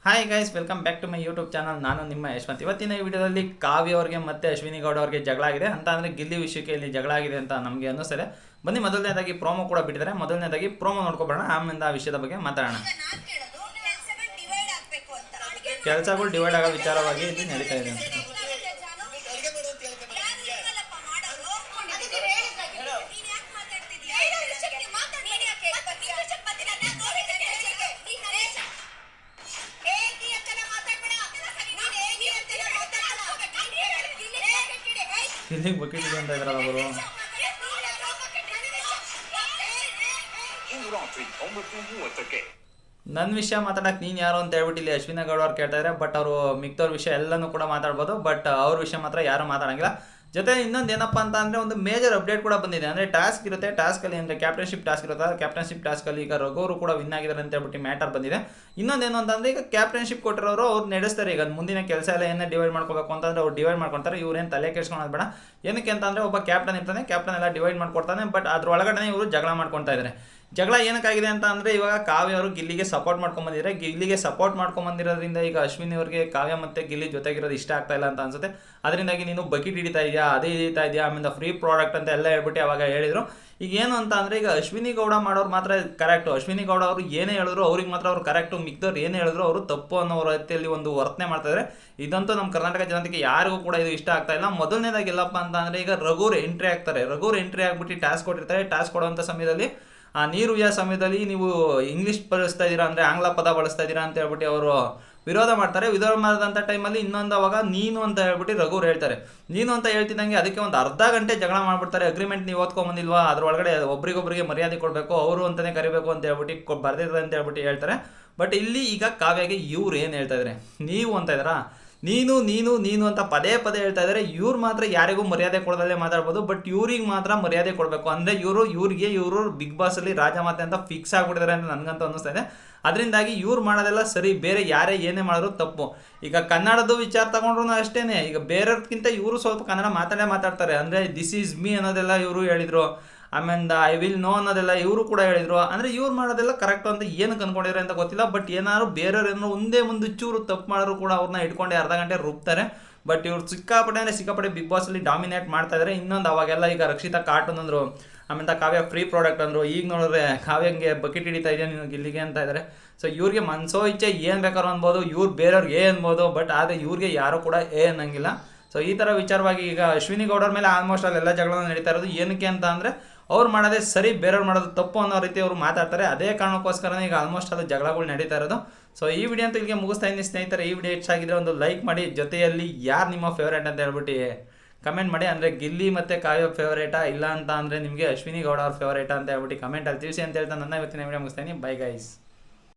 Hi guys, welcome back to my YouTube channel. ನಾನು ನಿಮ್ಮ ಯಶವಂತ್. ಇವತ್ತಿನ ಈ ವಿಡಿಯೋದಲ್ಲಿ ಕಾವ್ಯ ಅವ್ರಿಗೆ ಮತ್ತು ಅಶ್ವಿನಿ ಗೌಡ ಅವ್ರಿಗೆ ಜಗಳ ಆಗಿದೆ ಅಂತ ಅಂದರೆ ಗಿಲ್ಲಿ ವಿಷಯಕ್ಕೆ ಇಲ್ಲಿ ಜಗಳ ಆಗಿದೆ ಅಂತ ನಮಗೆ ಅನ್ನಿಸ್ತದೆ. ಬನ್ನಿ, ಮೊದಲನೇದಾಗಿ ಪ್ರೋಮೋ ಕೂಡ ಬಿಟ್ಟಿದ್ದಾರೆ. ಮೊದಲನೇದಾಗಿ ಪ್ರೋಮೋ ನೋಡ್ಕೊಬೋಣ, ಆಮೇಲೆ ಆ ವಿಷಯದ ಬಗ್ಗೆ ಮಾತಾಡೋಣ. ಕೆಲಸಗಳು ಡಿವೈಡ್ ಆಗೋ ವಿಚಾರವಾಗಿ ಇಲ್ಲಿ ನಡೀತಾ ಇದೆ. ಇಲ್ಲಿಗೆ ಬಕೆಟ್ ಇದೆ ಅಂತ ಇದ್ರಲ್ಲ ಅವರು. ನನ್ನ ವಿಷಯ ಮಾತಾಡಕ್ಕೆ ನೀನು ಯಾರು ಅಂತ ಹೇಳ್ಬಿಟ್ಟು ಇಲ್ಲಿ ಅಶ್ವಿನಿ ಗೌಡ ಅವ್ರು ಕೇಳ್ತಾ ಇದ್ದಾರೆ. ಬಟ್ ಅವರು ಮಿಕ್ತವ್ರ ವಿಷಯ ಎಲ್ಲನೂ ಕೂಡ ಮಾತಾಡ್ಬೋದು, ಬಟ್ ಅವ್ರ ವಿಷಯ ಮಾತ್ರ ಯಾರು ಮಾತಾಡಂಗಿಲ್ಲ. ಜೊತೆ ಇನ್ನೊಂದು ಏನಪ್ಪ ಅಂತ ಅಂದರೆ ಒಂದು ಮೇಜರ್ ಅಪ್ಡೇಟ್ ಕೂಡ ಬಂದಿದೆ. ಅಂದರೆ ಟಾಸ್ಕ್ ಇರುತ್ತೆ, ಟಾಸ್ಕಲ್ಲಿ ಅಂದರೆ ಕ್ಯಾಪ್ಟನ್ಶಿಪ್ ಟಾಸ್ಕ್ ಇರುತ್ತೆ. ಕ್ಯಾಪ್ಟನ್ಶಿಪ್ ಟಾಸ್ಕಲ್ಲಿ ಈಗ ರಘುವರು ಕೂಡ ವಿನ್ ಆಗಿದ್ದಾರೆ ಅಂತ ಹೇಳ್ಬಿಟ್ಟು ಮ್ಯಾಟರ್ ಬಂದಿದೆ. ಇನ್ನೊಂದೇನು ಅಂತಂದರೆ ಈಗ ಕ್ಯಾಪ್ಟನ್ಶಿಪ್ ಕೊಟ್ಟಿರೋರು ಅವ್ರು ನಡೆಸ್ತಾರೆ. ಈಗ ಮುಂದಿನ ಕೆಲಸ ಎಲ್ಲ ಏನೇ ಡಿವೈಡ್ ಮಾಡ್ಕೋಬೇಕು ಅಂತಂದರೆ ಅವ್ರು ಡಿವೈಡ್ ಮಾಡ್ಕೊತಾರೆ. ಇವ್ರೇನು ತಲೆ ಕೆಡ್ಸ್ಕೊಳೋದು ಬೇಡ. ಏನಕ್ಕೆ ಅಂತಂದರೆ ಒಬ್ಬ ಕ್ಯಾಪ್ಟನ್ ಇರ್ತಾನೆ, ಕ್ಯಾಪ್ಟನ್ ಎಲ್ಲ ಡಿವೈಡ್ ಮಾಡ್ಕೊಡ್ತಾನೆ. ಬಟ್ ಅದ್ರ ಒಳಗಡೆ ಇವರು ಜಗಳ ಮಾಡ್ಕೊತಾ ಇದ್ದಾರೆ. ಜಗಳ ಏನಕ್ಕಾಗಿದೆ ಅಂತ ಅಂದರೆ ಇವಾಗ ಕಾವ್ಯ ಅವರು ಗಿಲ್ಲಿಗೆ ಸಪೋರ್ಟ್ ಮಾಡ್ಕೊಂಬಂದಿದ್ದಾರೆ. ಗಿಲ್ಲಿಗೆ ಸಪೋರ್ಟ್ ಮಾಡ್ಕೊಂಬಂದಿರೋದ್ರಿಂದ ಈಗ ಅಶ್ವಿನಿ ಅವ್ರಿಗೆ ಕಾವ್ಯ ಮತ್ತು ಗಿಲ್ಲಿ ಜೊತೆಗಿರೋದು ಇಷ್ಟ ಆಗ್ತಾ ಇಲ್ಲ ಅಂತ ಅನ್ಸುತ್ತೆ. ಅದರಿಂದಾಗಿ ನೀನು ಬಕೆಟ್ ಹಿಡಿತಾ ಇದೆಯಾ, ಅದೇ ಹಿಡಿತಾ ಇದೆಯಾ, ಆಮೇಲೆ ಫ್ರೀ ಪ್ರಾಡಕ್ಟ್ ಅಂತ ಎಲ್ಲ ಹೇಳ್ಬಿಟ್ಟು ಅವಾಗ ಹೇಳಿದರು. ಈಗ ಏನು ಅಂತ ಅಂದರೆ ಈಗ ಅಶ್ವಿನಿ ಗೌಡ ಮಾಡೋರು ಮಾತ್ರ ಕರೆಕ್ಟು. ಅಶ್ವಿನಿ ಗೌಡ ಅವರು ಏನೇ ಹೇಳಿದ್ರು ಅವ್ರಿಗೆ ಮಾತ್ರ ಅವ್ರು ಕರೆಕ್ಟು, ಮಿಕ್ದವ್ರು ಏನೇ ಹೇಳಿದ್ರು ಅವರು ತಪ್ಪು ಅನ್ನೋ ರೀತಿಯಲ್ಲಿ ಒಂದು ವರ್ತನೆ ಮಾಡ್ತಾಯಿದ್ದಾರೆ. ಇದಂತೂ ನಮ್ಮ ಕರ್ನಾಟಕ ಜನತೆಗೆ ಯಾರಿಗೂ ಕೂಡ ಇದು ಇಷ್ಟ ಆಗ್ತಾ ಇಲ್ಲ. ಮೊದಲನೇದಾಗಿ ಎಲ್ಲಪ್ಪ ಅಂತ ಅಂದರೆ ಈಗ ರಘುರು ಎಂಟ್ರಿ ಆಗ್ತಾರೆ. ರಘುರು ಎಂಟ್ರಿ ಆಗಿಬಿಟ್ಟು ಟಾಸ್ಕ್ ಕೊಟ್ಟಿರ್ತಾರೆ. ಟಾಸ್ಕ್ ಕೊಡುವಂಥ ಸಮಯದಲ್ಲಿ ಆ ನೀರು ಉಯ್ಯೋ ಸಮಯದಲ್ಲಿ ನೀವು ಇಂಗ್ಲೀಷ್ ಬಳಸ್ತಾ ಇದ್ದೀರಾ, ಅಂದರೆ ಆಂಗ್ಲ ಪದ ಬಳಸ್ತಾ ಇದ್ದೀರಾ ಅಂತ ಹೇಳ್ಬಿಟ್ಟು ಅವರು ವಿರೋಧ ಮಾಡ್ತಾರೆ. ವಿರೋಧ ಮಾಡಿದಂಥ ಟೈಮಲ್ಲಿ ಇನ್ನೊಂದು ಅವಾಗ ನೀನು ಅಂತ ಹೇಳ್ಬಿಟ್ಟು ರಘುರು ಹೇಳ್ತಾರೆ. ನೀನು ಅಂತ ಹೇಳ್ತಿದ್ದಂಗೆ ಅದಕ್ಕೆ ಒಂದು ಅರ್ಧ ಗಂಟೆ ಜಗಳ ಮಾಡ್ಬಿಡ್ತಾರೆ. ಅಗ್ರಿಮೆಂಟ್ ನೀವು ಓದ್ಕೊಂಬಂದಿಲ್ವಾ, ಅದ್ರ ಒಳಗಡೆ ಒಬ್ರಿಗೊಬ್ರಿಗೆ ಮರ್ಯಾದೆ ಕೊಡಬೇಕು, ಅವರು ಅಂತಲೇ ಕರಿಬೇಕು ಅಂತ ಹೇಳ್ಬಿಟ್ಟು ಬರ್ದಿದ್ದಾರೆ ಅಂತ ಹೇಳ್ಬಿಟ್ಟು ಹೇಳ್ತಾರೆ. ಬಟ್ ಇಲ್ಲಿ ಈಗ ಕಾವ್ಯಗೆ ಇವ್ರು ಏನು ಹೇಳ್ತಾ ಇದ್ದಾರೆ, ನೀವು ಅಂತ ಇದ್ದಾರಾ, ನೀನು ನೀನು ನೀನು ಅಂತ ಪದೇ ಪದೇ ಹೇಳ್ತಾ ಇದ್ದಾರೆ. ಇವ್ರು ಮಾತ್ರ ಯಾರಿಗೂ ಮರ್ಯಾದೆ ಕೊಡದಲ್ಲೇ ಮಾತಾಡ್ಬೋದು, ಬಟ್ ಇವ್ರಿಗೆ ಮಾತ್ರ ಮರ್ಯಾದೆ ಕೊಡಬೇಕು. ಅಂದರೆ ಇವರು ಬಿಗ್ ಬಾಸಲ್ಲಿ ರಾಜಮಾತೆ ಅಂತ ಫಿಕ್ಸ್ ಆಗಿಬಿಟ್ಟಿದ್ದಾರೆ ಅಂತ ನನಗಂತೂ ಅನ್ನಿಸ್ತಾ ಇದೆ. ಅದರಿಂದಾಗಿ ಇವ್ರು ಮಾಡೋದೆಲ್ಲ ಸರಿ, ಬೇರೆ ಯಾರೇ ಏನೇ ಮಾಡಿದ್ರು ತಪ್ಪು. ಈಗ ಕನ್ನಡದ ವಿಚಾರ ತಗೊಂಡ್ರು ಅಷ್ಟೇ, ಈಗ ಬೇರೆಯವ್ರಿಗಿಂತ ಇವರು ಸ್ವಲ್ಪ ಕನ್ನಡ ಮಾತಾಡ್ತಾರೆ. ಅಂದರೆ ದಿಸ್ ಈಸ್ ಮೀ ಅನ್ನೋದೆಲ್ಲ ಇವರು ಹೇಳಿದರು. ಆಮೇಲೆ ಐ ವಿಲ್ ನೋ ಅನ್ನೋದೆಲ್ಲ ಇವರು ಕೂಡ ಹೇಳಿದರು. ಅಂದರೆ ಇವ್ರು ಮಾಡೋದೆಲ್ಲ ಕರೆಕ್ಟು ಅಂತ ಏನಕ್ಕೆ ಅಂದ್ಕೊಂಡಿದ್ದಾರೆ ಅಂತ ಗೊತ್ತಿಲ್ಲ. ಬಟ್ ಏನಾದ್ರು ಬೇರೆಯವ್ರು ಏನೋ ಒಂದೇ ಚೂರು ತಪ್ಪು ಮಾಡಿದ್ರು ಕೂಡ ಅವ್ರನ್ನ ಇಟ್ಕೊಂಡೆ ಅರ್ಧ ಗಂಟೆ ರುಬ್ತಾರೆ. ಬಟ್ ಇವ್ರು ಸಿಕ್ಕಾಪಟ್ಟೆ ಬಿಗ್ ಬಾಸಲ್ಲಿ ಡಾಮಿನೇಟ್ ಮಾಡ್ತಾ ಇದ್ದಾರೆ. ಇನ್ನೊಂದು ಅವಾಗೆಲ್ಲ ಈಗ ರಕ್ಷಿತಾ ಕಾರ್ಟೂನ್ ಅಂದರು, ಆಮೇಲೆ ಕಾವ್ಯ ಫ್ರೀ ಪ್ರಾಡಕ್ಟ್ ಅಂದರು. ಈಗ ನೋಡಿದ್ರೆ ಕಾವ್ಯಂಗೆ ಬಕೆಟ್ ಹಿಡಿತಾ ಇದೆಯಾ ನೀವು ಗಿಲ್ಲಿಗೆ ಅಂತ ಇದ್ದಾರೆ. ಸೊ ಇವ್ರಿಗೆ ಮನಸೋ ಇಚ್ಛೆ ಏನು ಬೇಕಾದ್ರೂ ಅನ್ಬೋದು, ಇವ್ರು ಬೇರೆಯವ್ರಿಗೆ ಅನ್ಬೋದು. ಬಟ್ ಆದರೆ ಇವ್ರಿಗೆ ಯಾರೂ ಕೂಡ ಅನ್ನಂಗಿಲ್ಲ. ಸೊ ಈ ಥರ ವಿಚಾರವಾಗಿ ಈಗ ಅಶ್ವಿನಿ ಗೌಡರ ಮೇಲೆ ಆಲ್ಮೋಸ್ಟ್ ಅಲ್ಲೆಲ್ಲ ಜಗಳ ನಡೀತಾ ಇರೋದು. ಏನಕ್ಕೆ ಅಂತ ಅಂದರೆ ಅವ್ರು ಮಾಡೋದೇ ಸರಿ, ಬೇರೆಯವ್ರು ಮಾಡೋದು ತಪ್ಪು ಅನ್ನೋ ರೀತಿ ಅವರು ಮಾತಾಡ್ತಾರೆ. ಅದೇ ಕಾರಣಕ್ಕೋಸ್ಕರನೇ ಈಗ ಆಲ್ಮೋಸ್ಟ್ ಅದು ಜಗಳಗಳು ನಡೀತಾ ಇರೋದು. ಸೊ ಈ ವಿಡಿಯೋ ಅಂತ ಇಲ್ಲಿಗೆ ಮುಗಿಸ್ತಾ ಇದ್ದೀನಿ ಸ್ನೇಹಿತರೆ. ಈ ವಿಡಿಯೋ ಹೆಚ್ಚಾಗಿದ್ರೆ ಒಂದು ಲೈಕ್ ಮಾಡಿ, ಜೊತೆಯಲ್ಲಿ ಯಾರು ನಿಮ್ಮ ಫೇವ್ರೇಟ್ ಅಂತ ಹೇಳ್ಬಿಟ್ಟು ಕಮೆಂಟ್ ಮಾಡಿ. ಅಂದರೆ ಗಿಲ್ಲಿ ಮತ್ತು ಕಾವ್ಯ ಫೇವ್ರೇಟಾ, ಇಲ್ಲ ಅಂತ ಅಂದರೆ ನಿಮಗೆ ಅಶ್ವಿನಿ ಗೌಡ ಅವ್ರ ಫೇವ್ರೇಟಾ ಅಂತ ಹೇಳ್ಬಿಟ್ಟು ಕಮೆಂಟಲ್ಲಿ ತಿಳಿಸಿ ಅಂತ ಹೇಳ್ತಾ ನನ್ನ ಇವತ್ತಿನ ವಿಡಿಯೋ ಮುಗಿಸ್ತೀನಿ. Bye guys.